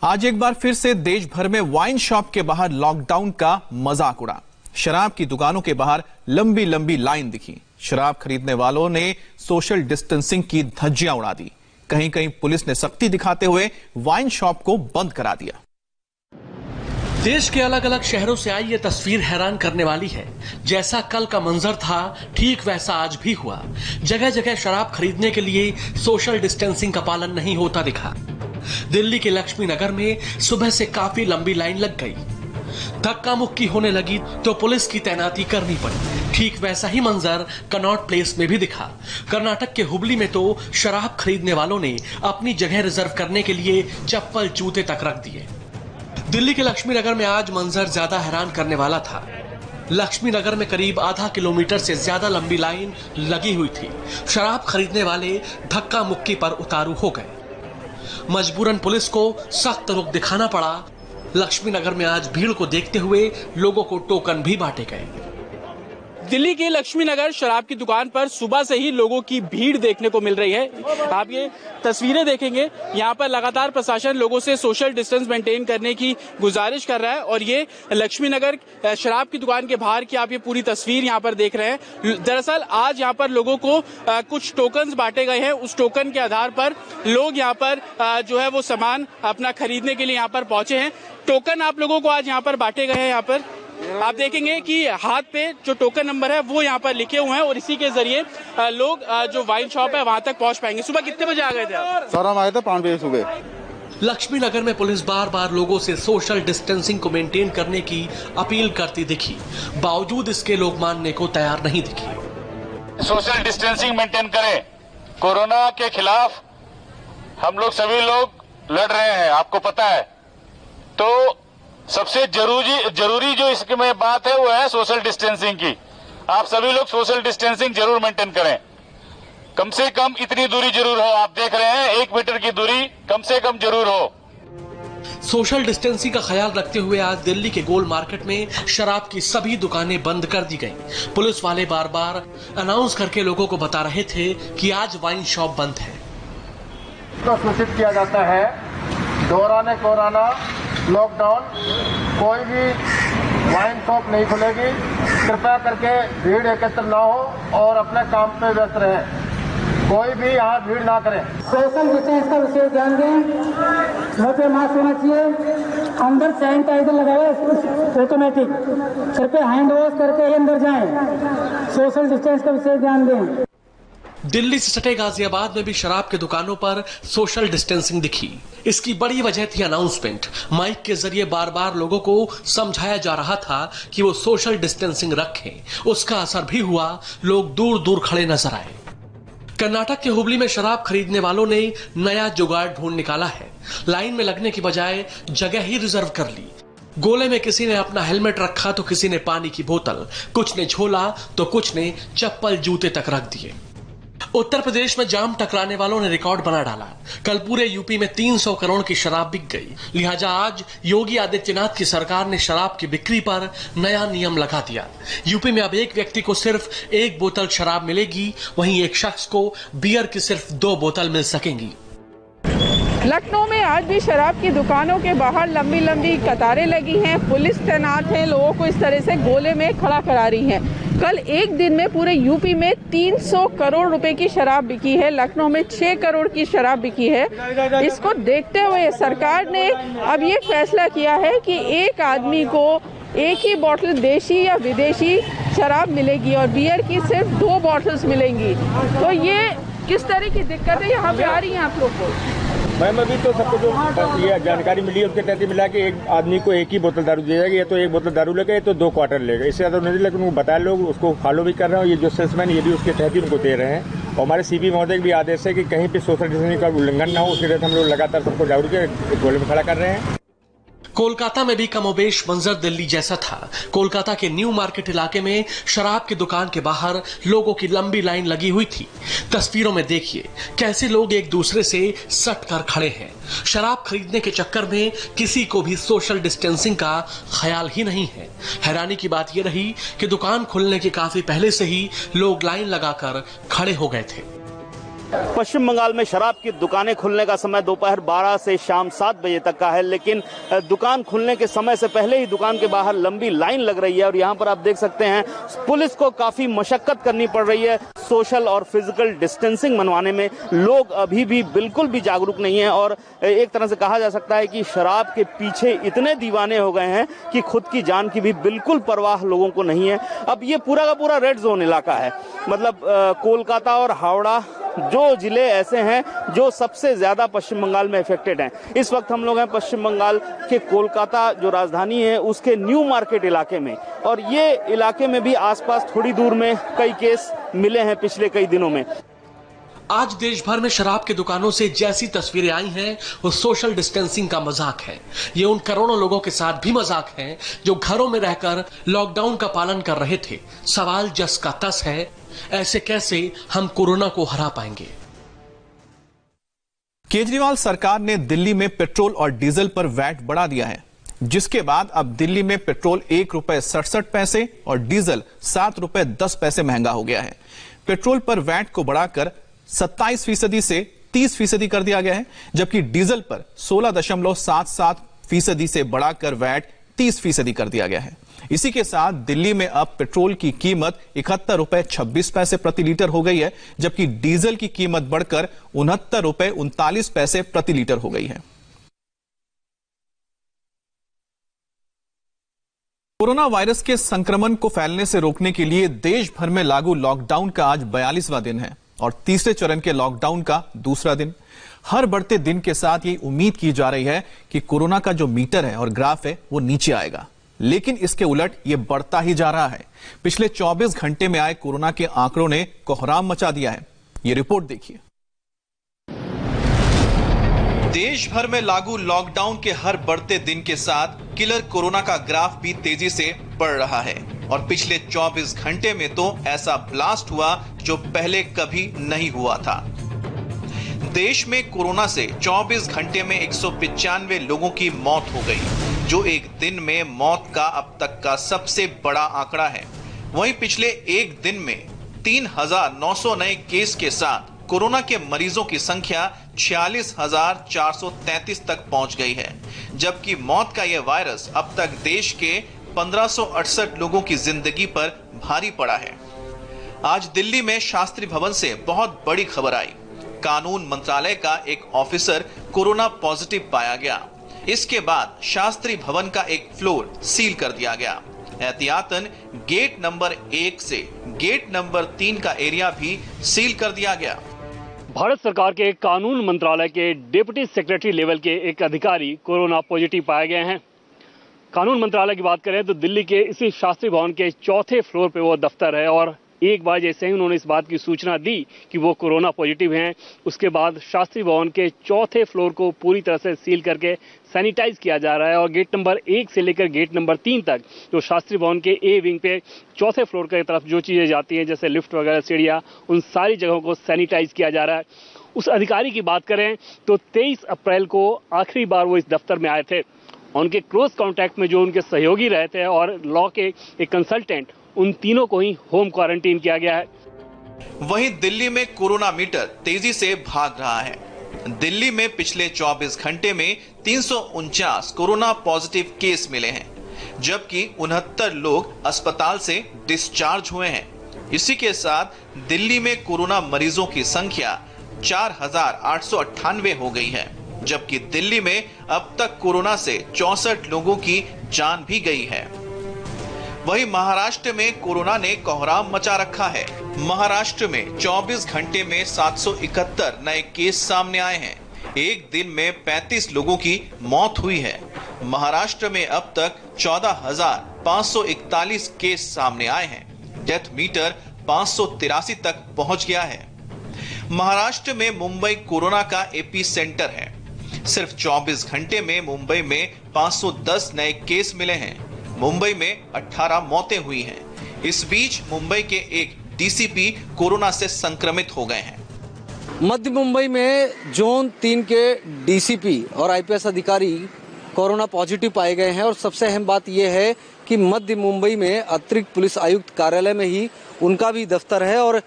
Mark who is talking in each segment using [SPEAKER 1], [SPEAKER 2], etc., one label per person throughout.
[SPEAKER 1] आज एक बार फिर से देश भर में वाइन शॉप के बाहर लॉकडाउन का मजाक उड़ा। शराब की दुकानों के बाहर लंबी लंबी लाइन दिखी। शराब खरीदने वालों ने सोशल डिस्टेंसिंग की धज्जियां उड़ा दी। कहीं कहीं पुलिस ने सख्ती दिखाते हुए वाइन शॉप को बंद करा दिया।
[SPEAKER 2] देश के अलग अलग शहरों से आई ये तस्वीर हैरान करने वाली है। जैसा कल का मंजर था ठीक वैसा आज भी हुआ। जगह जगह शराब खरीदने के लिए सोशल डिस्टेंसिंग का पालन नहीं होता दिखा। दिल्ली के लक्ष्मी नगर में सुबह से काफी लंबी लाइन लग गई। धक्का मुक्की होने लगी तो पुलिस की तैनाती करनी पड़ी। ठीक वैसा ही मंजर कनॉट प्लेस में भी दिखा। कर्नाटक के हुबली में तो शराब खरीदने वालों ने अपनी जगह रिजर्व करने के लिए चप्पल जूते तक रख दिए। दिल्ली के लक्ष्मी नगर में आज मंजर ज्यादा हैरान करने वाला था। लक्ष्मी नगर में करीब आधा किलोमीटर से ज्यादा लंबी लाइन लगी हुई थी। शराब खरीदने वाले धक्का मुक्की पर उतारू हो गए। मजबूरन पुलिस को सख्त रुख दिखाना पड़ा। लक्ष्मी नगर में आज भीड़ को देखते हुए लोगों को टोकन भी बांटे गए।
[SPEAKER 3] दिल्ली के लक्ष्मी नगर शराब की दुकान पर सुबह से ही लोगों की भीड़ देखने को मिल रही है। आप ये तस्वीरें देखेंगे, यहाँ पर लगातार प्रशासन लोगों से सोशल डिस्टेंस मेंटेन करने की गुजारिश कर रहा है। और ये लक्ष्मी नगर शराब की दुकान के बाहर की आप ये पूरी तस्वीर यहाँ पर देख रहे हैं। दरअसल आज यहाँ पर लोगों को कुछ टोकन बांटे गए हैं। उस टोकन के आधार पर लोग यहाँ पर जो है वो सामान अपना खरीदने के लिए यहाँ पर पहुंचे हैं। टोकन आप लोगों को आज यहाँ पर बांटे गए हैं। यहाँ पर आप देखेंगे कि हाथ पे जो टोकन नंबर है वो यहाँ पर लिखे हुए हैं और इसी के जरिए लोग जो वाइन शॉप है वहां तक पहुंच पाएंगे। सुबह कितने बजे आ गए थे आप?
[SPEAKER 4] सर हम आए थे 5 बजे सुबह।
[SPEAKER 2] लक्ष्मी नगर में पुलिस बार बार लोगों से सोशल डिस्टेंसिंग को मेंटेन करने की अपील करती दिखी। बावजूद इसके लोग मानने को तैयार नहीं दिखे।
[SPEAKER 5] सोशल डिस्टेंसिंग मेंटेन करें। कोरोना के खिलाफ हम लोग सभी लोग लड़ रहे हैं, आपको पता है। तो सबसे जरूरी जो इसमें बात है वो है सोशल डिस्टेंसिंग की। आप सभी लोग सोशल डिस्टेंसिंग जरूर मेंटेन करें। कम से कम इतनी दूरी जरूर हो। आप देख रहे हैं 1 मीटर की दूरी कम से कम जरूर हो।
[SPEAKER 2] सोशल डिस्टेंसिंग का ख्याल रखते हुए आज दिल्ली के गोल मार्केट में शराब की सभी दुकानें बंद कर दी गईं। पुलिस वाले बार बार अनाउंस करके लोगों को बता रहे थे कि आज वाइन शॉप बंद है।
[SPEAKER 4] तो सूचित किया जाता है दौरान कोरोना लॉकडाउन कोई भी वाइन शॉप नहीं खुलेगी। कृपया करके भीड़ एकत्र ना हो और अपने काम पे व्यस्त रहें। कोई भी यहाँ भीड़ ना करें।
[SPEAKER 6] सोशल डिस्टेंस का विशेष ध्यान दें। मुंह पे मास्क होना चाहिए। अंदर सैनिटाइजर लगा हुआ है ऑटोमेटिक। कृपया हैंड वॉश करके ही अंदर जाएं। सोशल डिस्टेंस का विशेष ध्यान दें।
[SPEAKER 2] दिल्ली से सटे गाजियाबाद में भी शराब के दुकानों पर सोशल डिस्टेंसिंग दिखी। इसकी बड़ी वजह थी अनाउंसमेंट। माइक के जरिए बार बार लोगों को समझाया जा रहा था कि वो सोशल डिस्टेंसिंग रखें। उसका असर भी हुआ। लोग दूर दूर खड़े नजर आए। कर्नाटक के हुबली में शराब खरीदने वालों ने नया जुगाड़ ढूंढ निकाला है। लाइन में लगने की बजाय जगह ही रिजर्व कर ली। गोले में किसी ने अपना हेलमेट रखा तो किसी ने पानी की बोतल, कुछ ने झोला तो कुछ ने चप्पल जूते तक रख दिए। उत्तर प्रदेश में जाम टकराने वालों ने रिकॉर्ड बना डाला। कल पूरे यूपी में 300 करोड़ की शराब बिक गई। लिहाजा आज योगी आदित्यनाथ की सरकार ने शराब की बिक्री पर नया नियम लगा दिया। यूपी में अब एक व्यक्ति को सिर्फ 1 बोतल शराब मिलेगी, वहीं एक शख्स को बियर की सिर्फ 2 बोतल मिल सकेंगी।
[SPEAKER 7] लखनऊ में आज भी शराब की दुकानों के बाहर लंबी लंबी कतारें लगी हैं। पुलिस तैनात है, लोगों को इस तरह से गोले में खड़ा करा रही है। कल एक दिन में पूरे यूपी में 300 करोड़ रुपए की शराब बिकी है। लखनऊ में 6 करोड़ की शराब बिकी है। इसको देखते हुए सरकार ने अब ये फैसला किया है कि एक आदमी को एक ही बोतल देशी या विदेशी शराब मिलेगी और बियर की सिर्फ 2 बॉटल्स मिलेंगी। तो ये किस तरह की दिक्कतें यहाँ पे आ रही हैं आप लोग को?
[SPEAKER 8] मैम अभी तो सबको जो ये जानकारी मिली है उसके तहत मिला कि एक आदमी को 1 ही बोतल दारू दी जाएगी। या तो 1 बोतल दारू लेगा या तो 2 क्वार्टर लेगा। इससे ज़्यादा नहीं, लेकिन वो बताए लोग उसको फॉलो भी कर रहे हैं। और ये जो सेल्समैन ये भी उसके तहत ही उनको दे रहे हैं। और हमारे सीपी महोदय भी आदेश है कि कहीं पे सोशल डिस्टेंसिंग का उल्लंघन ना हो। उसके तहत हम लोग लगातार सबको जागरूक कर गोले में खड़ा कर रहे हैं।
[SPEAKER 2] कोलकाता में भी कमोबेश मंजर दिल्ली जैसा था। कोलकाता के न्यू मार्केट इलाके में शराब की दुकान के बाहर लोगों की लंबी लाइन लगी हुई थी। तस्वीरों में देखिए कैसे लोग एक दूसरे से सट कर खड़े हैं। शराब खरीदने के चक्कर में किसी को भी सोशल डिस्टेंसिंग का ख्याल ही नहीं है। हैरानी की बात यह रही कि दुकान खुलने के काफी पहले से ही लोग लाइन लगाकर खड़े हो गए थे।
[SPEAKER 9] पश्चिम बंगाल में शराब की दुकानें खुलने का समय दोपहर 12 से शाम 7 बजे तक का है, लेकिन दुकान खुलने के समय से पहले ही दुकान के बाहर लंबी लाइन लग रही है और यहाँ पर आप देख सकते हैं पुलिस को काफी मशक्कत करनी पड़ रही है सोशल और फिजिकल डिस्टेंसिंग मनवाने में। लोग अभी भी बिल्कुल भी जागरूक नहीं है और एक तरह से कहा जा सकता है कि शराब के पीछे इतने दीवाने हो गए हैं कि खुद की जान की भी बिल्कुल परवाह लोगों को नहीं है। अब ये पूरा का पूरा रेड जोन इलाका है, मतलब कोलकाता और हावड़ा जो जिले ऐसे हैं जो सबसे ज्यादा पश्चिम बंगाल में इफेक्टेड हैं। इस वक्त हम लोग हैं पश्चिम बंगाल के कोलकाता जो राजधानी है उसके न्यू मार्केट इलाके में, और ये इलाके में भी आसपास थोड़ी दूर में कई केस मिले हैं पिछले कई दिनों में।
[SPEAKER 2] आज देश भर में शराब की दुकानों से जैसी तस्वीरें आई हैं वो सोशल डिस्टेंसिंग का मजाक है। ये उन करोड़ों लोगों के साथ भी मजाक है जो घरों में रहकर लॉकडाउन का पालन कर रहे थे। सवाल जस का तस है, ऐसे कैसे हम कोरोना को हरा पाएंगे?
[SPEAKER 1] केजरीवाल सरकार ने दिल्ली में पेट्रोल और डीजल पर वैट बढ़ा दिया है, जिसके बाद अब दिल्ली में पेट्रोल ₹1.67 और डीजल ₹7.10 महंगा हो गया है। पेट्रोल पर वैट को बढ़ाकर 27% से 30% कर दिया गया है, जबकि डीजल पर 16.77% से बढ़ाकर वैट 30% कर दिया गया है। इसी के साथ दिल्ली में अब पेट्रोल की कीमत ₹71.26 प्रति लीटर हो गई है, जबकि डीजल की कीमत बढ़कर ₹69.39 प्रति लीटर हो गई है। कोरोना वायरस के संक्रमण को फैलने से रोकने के लिए देश भर में लागू लॉकडाउन का आज 42वां दिन है और तीसरे चरण के लॉकडाउन का दूसरा दिन। हर बढ़ते दिन के साथ ये उम्मीद की जा रही है कि कोरोना का जो मीटर है और ग्राफ है वो नीचे आएगा, लेकिन इसके उलट ये बढ़ता ही जा रहा है। पिछले 24 घंटे में आए कोरोना के आंकड़ों ने कोहराम मचा दिया है। ये रिपोर्ट देखिए। देश भर में लागू लॉकडाउन के हर बढ़ते दिन के साथ किलर कोरोना का ग्राफ भी तेजी से बढ़ रहा है और पिछले 24 घंटे में तो ऐसा ब्लास्ट हुआ जो पहले कभी नहीं हुआ था। देश में कोरोना से 24 घंटे में 195 लोगों की मौत हो गई, जो एक दिन में मौत का अब तक का सबसे बड़ा आंकड़ा है। वहीं पिछले एक दिन में 3,900 नए केस के साथ कोरोना के मरीजों की संख्या 46,433 तक पहुंच गई है, जबकि मौत का यह वायरस अब तक देश के 1568 लोगों की जिंदगी पर भारी पड़ा है। आज दिल्ली में शास्त्री भवन से बहुत बड़ी खबर आई। कानून मंत्रालय का एक ऑफिसर कोरोना पॉजिटिव पाया गया। इसके बाद शास्त्री भवन का एक फ्लोर सील कर दिया गया। एहतियातन गेट नंबर 1 से गेट नंबर 3 का एरिया भी सील कर दिया गया।
[SPEAKER 10] भारत सरकार के कानून मंत्रालय के डिप्टी सेक्रेटरी लेवल के एक अधिकारी कोरोना पॉजिटिव पाए गए हैं। कानून मंत्रालय की बात करें तो दिल्ली के इसी शास्त्री भवन के 4थे फ्लोर पे वो दफ्तर है और एक बार जैसे ही उन्होंने इस बात की सूचना दी कि वो कोरोना पॉजिटिव हैं, उसके बाद शास्त्री भवन के 4थे फ्लोर को पूरी तरह से सील करके सैनिटाइज किया जा रहा है और गेट नंबर 1 से लेकर गेट नंबर 3 तक जो शास्त्री भवन के ए विंग पे 4थे फ्लोर की तरफ जो चीजें जाती हैं जैसे लिफ्ट वगैरह सीढ़ियां, उन सारी जगहों को सैनिटाइज किया जा रहा है। उस अधिकारी की बात करें तो 23 अप्रैल को आखिरी बार वो इस दफ्तर में आए थे। उनके क्लोज कॉन्टैक्ट में जो उनके सहयोगी रहे थे और लॉ के एक कंसल्टेंट, उन तीनों को ही होम क्वारंटीन किया गया है।
[SPEAKER 1] वहीं दिल्ली में कोरोना मीटर तेजी से भाग रहा है। दिल्ली में पिछले 24 घंटे में 349 कोरोना पॉजिटिव केस मिले हैं, जबकि 69 लोग अस्पताल से डिस्चार्ज हुए हैं। इसी के साथ दिल्ली में कोरोना मरीजों की संख्या 4,898 हो गई है, जबकि दिल्ली में अब तक कोरोना से 64 लोगों की जान भी गई है। वहीं महाराष्ट्र में कोरोना ने कोहराम मचा रखा है। महाराष्ट्र में 24 घंटे में 771 नए केस सामने आए हैं। एक दिन में 35 लोगों की मौत हुई है। महाराष्ट्र में अब तक 14,541 केस सामने आए हैं। डेथ मीटर 583 तक पहुंच गया है। महाराष्ट्र में मुंबई कोरोना का एपी सेंटर है। सिर्फ 24 घंटे में मुंबई में 510 नए केस मिले हैं। मुंबई में 18 मौतें हुई हैं। इस बीच मुंबई के एक डीसीपी कोरोना से संक्रमित हो गए हैं।
[SPEAKER 11] मध्य मुंबई में जोन 3 के डीसीपी और आईपीएस अधिकारी कोरोना पॉजिटिव पाए गए हैं और सबसे अहम बात यह है कि मध्य मुंबई में अतिरिक्त पुलिस आयुक्त कार्यालय में ही उनका भी दफ्तर है और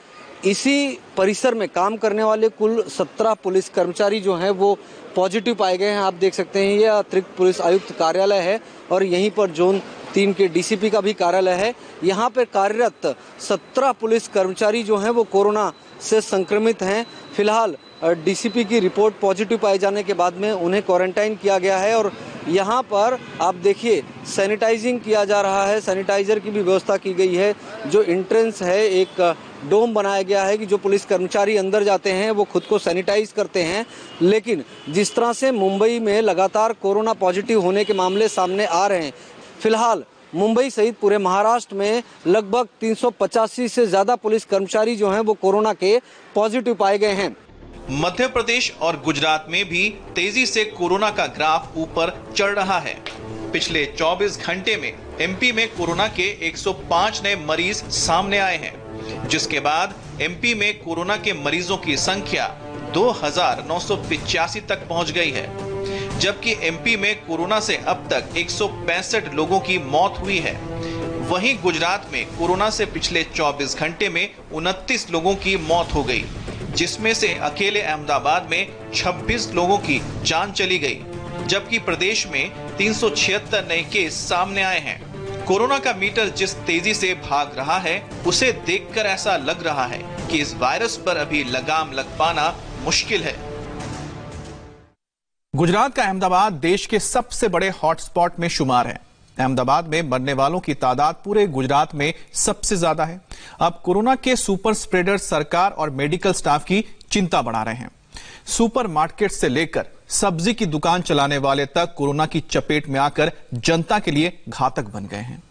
[SPEAKER 11] इसी परिसर में काम करने वाले कुल 17 पुलिस कर्मचारी जो हैं वो पॉजिटिव पाए गए हैं। आप देख सकते हैं ये अतिरिक्त पुलिस आयुक्त कार्यालय है और यहीं पर जोन 3 के डीसीपी का भी कार्यालय है। यहाँ पर कार्यरत 17 पुलिस कर्मचारी जो हैं वो कोरोना से संक्रमित हैं। फिलहाल डीसीपी की रिपोर्ट पॉजिटिव पाए जाने के बाद में उन्हें क्वारंटाइन किया गया है और यहाँ पर आप देखिए सैनिटाइजिंग किया जा रहा है, सैनिटाइजर की भी व्यवस्था की गई है। जो एंट्रेंस है एक डोम बनाया गया है कि जो पुलिस कर्मचारी अंदर जाते हैं वो खुद को सैनिटाइज करते हैं। लेकिन जिस तरह से मुंबई में लगातार कोरोना पॉजिटिव होने के मामले सामने आ रहे हैं, फिलहाल मुंबई सहित पूरे महाराष्ट्र में लगभग 385 से ज़्यादा पुलिस कर्मचारी जो हैं वो कोरोना के पॉजिटिव पाए गए हैं।
[SPEAKER 1] मध्य प्रदेश और गुजरात में भी तेजी से कोरोना का ग्राफ ऊपर चढ़ रहा है। पिछले 24 घंटे में एमपी में कोरोना के 105 नए मरीज सामने आए हैं, जिसके बाद एमपी में कोरोना के मरीजों की संख्या 2985 तक पहुंच गई है, जबकि एमपी में कोरोना से अब तक 165 लोगों की मौत हुई है। वहीं गुजरात में कोरोना से पिछले 24 घंटे में 29 लोगों की मौत हो गई, जिसमें से अकेले अहमदाबाद में 26 लोगों की जान चली गई, जबकि प्रदेश में 376 नए केस सामने आए हैं। कोरोना का मीटर जिस तेजी से भाग रहा है, उसे देखकर ऐसा लग रहा है कि इस वायरस पर अभी लगाम लग पाना मुश्किल है। गुजरात का अहमदाबाद देश के सबसे बड़े हॉटस्पॉट में शुमार है। अहमदाबाद में मरने वालों की तादाद पूरे गुजरात में सबसे ज्यादा है। अब कोरोना के सुपर स्प्रेडर सरकार और मेडिकल स्टाफ की चिंता बढ़ा रहे हैं। सुपर मार्केट से लेकर सब्जी की दुकान चलाने वाले तक कोरोना की चपेट में आकर जनता के लिए घातक बन गए हैं।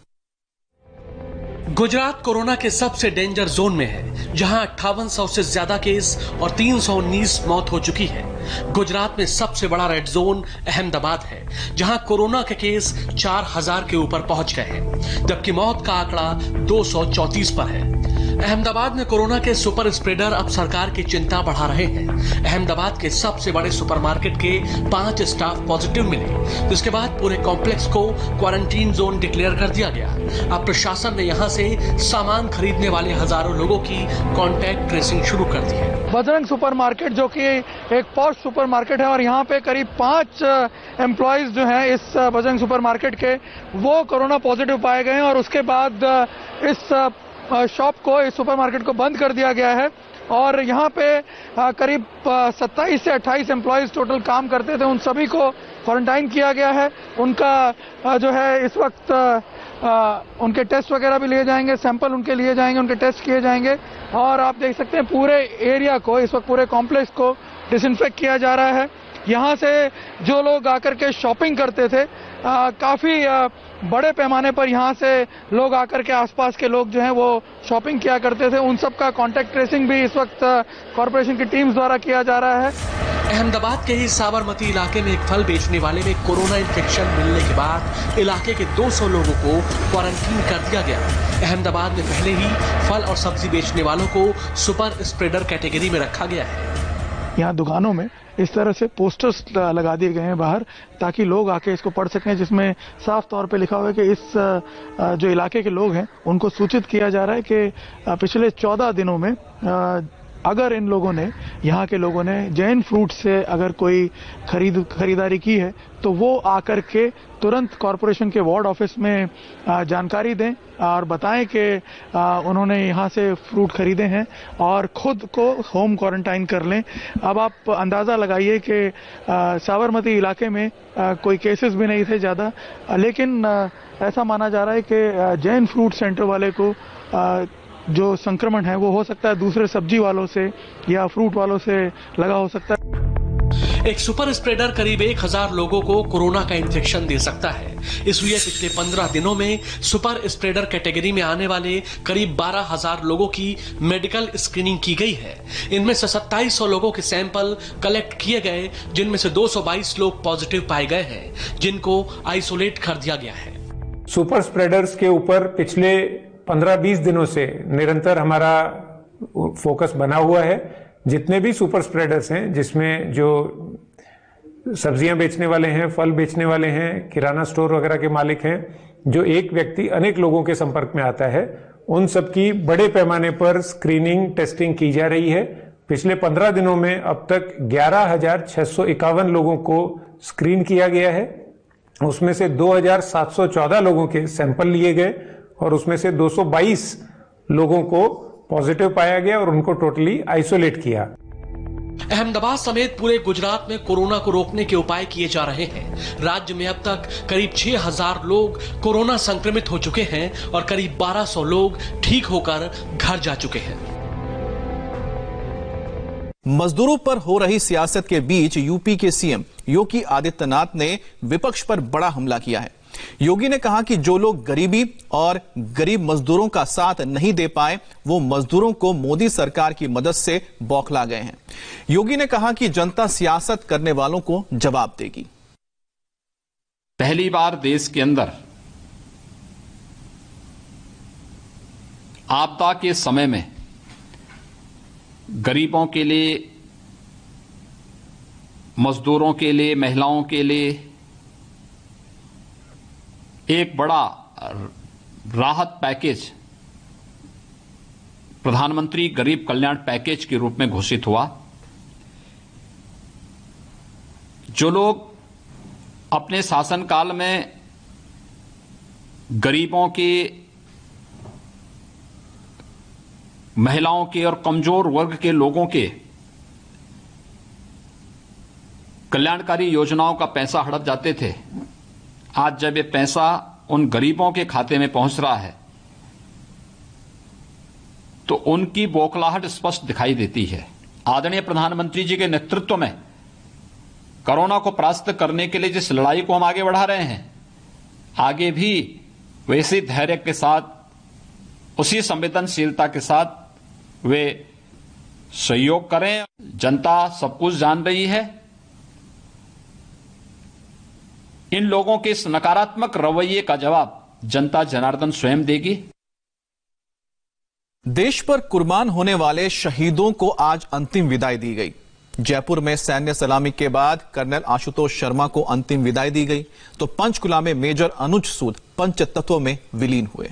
[SPEAKER 2] गुजरात कोरोना के सबसे डेंजर जोन में है, जहां 5800 से ज्यादा केस और 319 मौत हो चुकी है। गुजरात में सबसे बड़ा रेड जोन अहमदाबाद है, जहां कोरोना के केस 4000 के ऊपर पहुंच गए हैं, जबकि मौत का आंकड़ा 234 पर है। अहमदाबाद में कोरोना के सुपर स्प्रेडर अब सरकार की चिंता बढ़ा रहे हैं। अहमदाबाद के सबसे बड़े सुपरमार्केट के 5 स्टाफ पॉजिटिव मिले, जिसके बाद पूरे कॉम्प्लेक्स को क्वारंटीन जोन डिक्लेयर कर दिया गया। अब प्रशासन ने यहां से सामान खरीदने वाले हजारों लोगों की कॉन्टैक्ट ट्रेसिंग शुरू कर दी है।
[SPEAKER 12] बजरंग सुपरमार्केट जो कि एक पॉश सुपरमार्केट है और यहाँ पे करीब 5 एम्प्लॉयज जो हैं इस बजरंग सुपरमार्केट के, वो कोरोना पॉजिटिव पाए गए हैं और उसके बाद इस शॉप को, इस सुपरमार्केट को बंद कर दिया गया है। और यहाँ पे करीब 27 से 28 एम्प्लॉयज टोटल काम करते थे, उन सभी को क्वारंटाइन किया गया है। उनका जो है इस वक्त उनके टेस्ट वगैरह भी लिए जाएंगे, सैंपल उनके लिए जाएंगे, उनके टेस्ट किए जाएंगे। और आप देख सकते हैं पूरे एरिया को, इस वक्त पूरे कॉम्प्लेक्स को डिसइंफेक्ट किया जा रहा है। यहाँ से जो लोग आकर के शॉपिंग करते थे, काफ़ी बड़े पैमाने पर यहाँ से लोग आकर के आसपास के लोग जो हैं वो शॉपिंग किया करते थे, उन सब का कॉन्टैक्ट ट्रेसिंग भी इस वक्त कॉरपोरेशन की टीम्स द्वारा किया जा रहा है।
[SPEAKER 2] अहमदाबाद के ही साबरमती इलाके में एक फल बेचने वाले में कोरोना इन्फेक्शन मिलने के बाद इलाके के 200 लोगों को क्वारंटीन कर दिया गया। अहमदाबाद में पहले ही फल और सब्जी बेचने वालों को सुपर स्प्रेडर कैटेगरी में रखा गया है।
[SPEAKER 12] यहाँ दुकानों में इस तरह से पोस्टर्स लगा दिए गए हैं बाहर, ताकि लोग आके इसको पढ़ सकें, जिसमें साफ तौर पे लिखा हुआ है कि इस जो इलाके के लोग हैं उनको सूचित किया जा रहा है कि पिछले 14 दिनों में अगर इन लोगों ने, यहाँ के लोगों ने जैन फ्रूट से अगर कोई खरीदारी की है तो वो आकर के तुरंत कॉरपोरेशन के वार्ड ऑफिस में जानकारी दें और बताएं कि उन्होंने यहाँ से फ्रूट खरीदे हैं और खुद को होम क्वारंटाइन कर लें। अब आप अंदाज़ा लगाइए कि साबरमती इलाके में कोई केसेस भी नहीं थे ज़्यादा, लेकिन ऐसा माना जा रहा है कि जैन फ्रूट सेंटर वाले को जो संक्रमण है वो हो सकता है दूसरे सब्जी वालों से या फ्रूट वालों से लगा हो सकता है।
[SPEAKER 2] एक सुपर स्प्रेडर करीब 1000 लोगों को कोरोना का इन्फेक्शन दे सकता है, इसलिए पिछले 15 दिनों में सुपर स्प्रेडर कैटेगरी में आने वाले करीब 12000 लोगों की मेडिकल स्क्रीनिंग की गई है। इनमें से 2700 लोगों के सैंपल कलेक्ट किए गए, जिनमें से 222 लोग पॉजिटिव पाए गए हैं, जिनको आइसोलेट कर दिया गया है।
[SPEAKER 13] सुपर स्प्रेडर्स के ऊपर पिछले 15-20 दिनों से निरंतर हमारा फोकस बना हुआ है। जितने भी सुपर स्प्रेडर्स हैं, जिसमें जो सब्जियां बेचने वाले हैं, फल बेचने वाले हैं, किराना स्टोर वगैरह के मालिक हैं, जो एक व्यक्ति अनेक लोगों के संपर्क में आता है, उन सबकी बड़े पैमाने पर स्क्रीनिंग टेस्टिंग की जा रही है। पिछले 15 दिनों में अब तक 11,651 लोगों को स्क्रीन किया गया है। उसमें से 2,714 लोगों के सैंपल लिए गए और उसमें से 222 लोगों को पॉजिटिव पाया गया और उनको टोटली आइसोलेट किया।
[SPEAKER 2] अहमदाबाद समेत पूरे गुजरात में कोरोना को रोकने के उपाय किए जा रहे हैं। राज्य में अब तक करीब 6,000 लोग कोरोना संक्रमित हो चुके हैं और करीब 1,200 लोग ठीक होकर घर जा चुके हैं।
[SPEAKER 1] मजदूरों पर हो रही सियासत के बीच यूपी के सीएम योगी आदित्यनाथ ने विपक्ष पर बड़ा हमला किया है। योगी ने कहा कि जो लोग गरीबी और गरीब मजदूरों का साथ नहीं दे पाए वो मजदूरों को मोदी सरकार की मदद से बौखला गए हैं। योगी ने कहा कि जनता सियासत करने वालों को जवाब देगी।
[SPEAKER 14] पहली बार देश के अंदर आपदा के समय में गरीबों के लिए, मजदूरों के लिए, महिलाओं के लिए एक बड़ा राहत पैकेज प्रधानमंत्री गरीब कल्याण पैकेज के रूप में घोषित हुआ। जो लोग अपने शासनकाल में गरीबों के, महिलाओं के और कमजोर वर्ग के लोगों के कल्याणकारी योजनाओं का पैसा हड़प जाते थे, आज जब ये पैसा उन गरीबों के खाते में पहुंच रहा है तो उनकी बौखलाहट स्पष्ट दिखाई देती है। आदरणीय प्रधानमंत्री जी के नेतृत्व में कोरोना को परास्त करने के लिए जिस लड़ाई को हम आगे बढ़ा रहे हैं, आगे भी वैसे धैर्य के साथ, उसी संवेदनशीलता के साथ वे सहयोग करें। जनता सब कुछ जान रही है। इन लोगों के इस नकारात्मक रवैये का जवाब जनता जनार्दन स्वयं देगी।
[SPEAKER 1] देश पर कुर्बान होने वाले शहीदों को आज अंतिम विदाई दी गई। जयपुर में सैन्य सलामी के बाद कर्नल आशुतोष शर्मा को अंतिम विदाई दी गई तो पंचकुला में मेजर अनुज सूद पंचतत्व में विलीन हुए।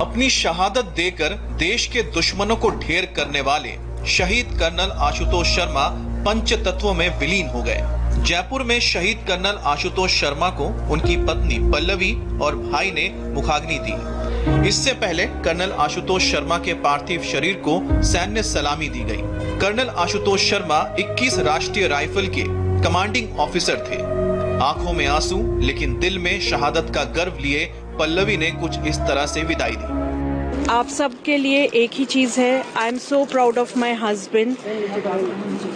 [SPEAKER 1] अपनी शहादत देकर देश के दुश्मनों को ढेर करने वाले शहीद कर्नल आशुतोष शर्मा पंचतत्व में विलीन हो गए। जयपुर में शहीद कर्नल आशुतोष शर्मा को उनकी पत्नी पल्लवी और भाई ने मुखाग्नि दी। इससे पहले कर्नल आशुतोष शर्मा के पार्थिव शरीर को सैन्य सलामी दी गई। कर्नल आशुतोष शर्मा 21 राष्ट्रीय राइफल के कमांडिंग ऑफिसर थे। आंखों में आंसू लेकिन दिल में शहादत का गर्व लिए पल्लवी ने कुछ इस तरह से विदाई दी।
[SPEAKER 15] आप सबके लिए एक ही चीज है, I am so proud of my husband.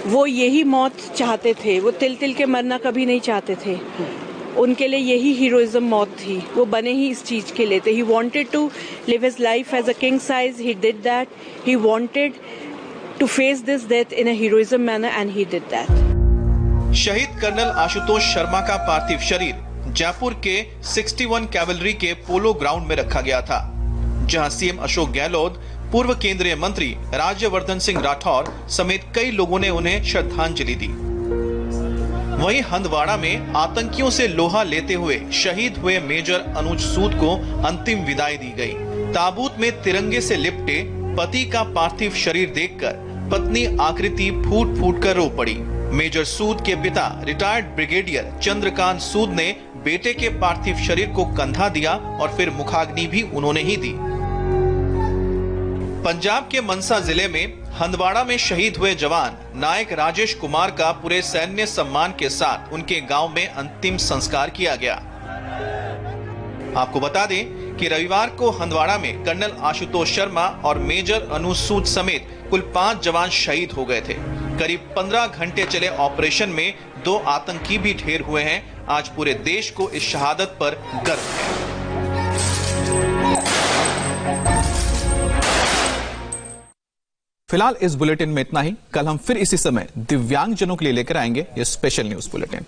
[SPEAKER 15] वो यही मौत चाहते थे, वो तिल तिल के मरना कभी नहीं चाहते थे। उनके लिए यही हीरोइज्म मौत थी, वो बने ही इस चीज के लिए थे। He wanted to live his life as a king size, he did that. He wanted to face this death in a heroism manner and he did that.
[SPEAKER 1] शहीद कर्नल आशुतोष शर्मा का पार्थिव शरीर जयपुर के 61 कैवलरी के पोलो ग्राउंड में रखा गया था, जहां सीएम अशोक गहलोत, पूर्व केंद्रीय मंत्री राज्यवर्धन सिंह राठौर समेत कई लोगों ने उन्हें श्रद्धांजलि दी। वहीं हंदवाड़ा में आतंकियों से लोहा लेते हुए शहीद हुए मेजर अनुज सूद को अंतिम विदाई दी गई। ताबूत में तिरंगे से लिपटे पति का पार्थिव शरीर देखकर पत्नी आकृति फूट फूट कर रो पड़ी। मेजर सूद के पिता रिटायर्ड ब्रिगेडियर चंद्रकांत सूद ने बेटे के पार्थिव शरीर को कंधा दिया और फिर मुखाग्नि भी उन्होंने ही दी। पंजाब के मनसा जिले में हंदवाड़ा में शहीद हुए जवान नायक राजेश कुमार का पूरे सैन्य सम्मान के साथ उनके गांव में अंतिम संस्कार किया गया। आपको बता दें कि रविवार को हंदवाड़ा में कर्नल आशुतोष शर्मा और मेजर अनुज सूद समेत कुल 5 जवान शहीद हो गए थे। करीब 15 घंटे चले ऑपरेशन में 2 आतंकी भी ढेर हुए हैं। आज पूरे देश को इस शहादत पर गर्व है। फिलहाल इस बुलेटिन में इतना ही। कल हम फिर इसी समय दिव्यांग जनों के लिए लेकर आएंगे ये स्पेशल न्यूज बुलेटिन।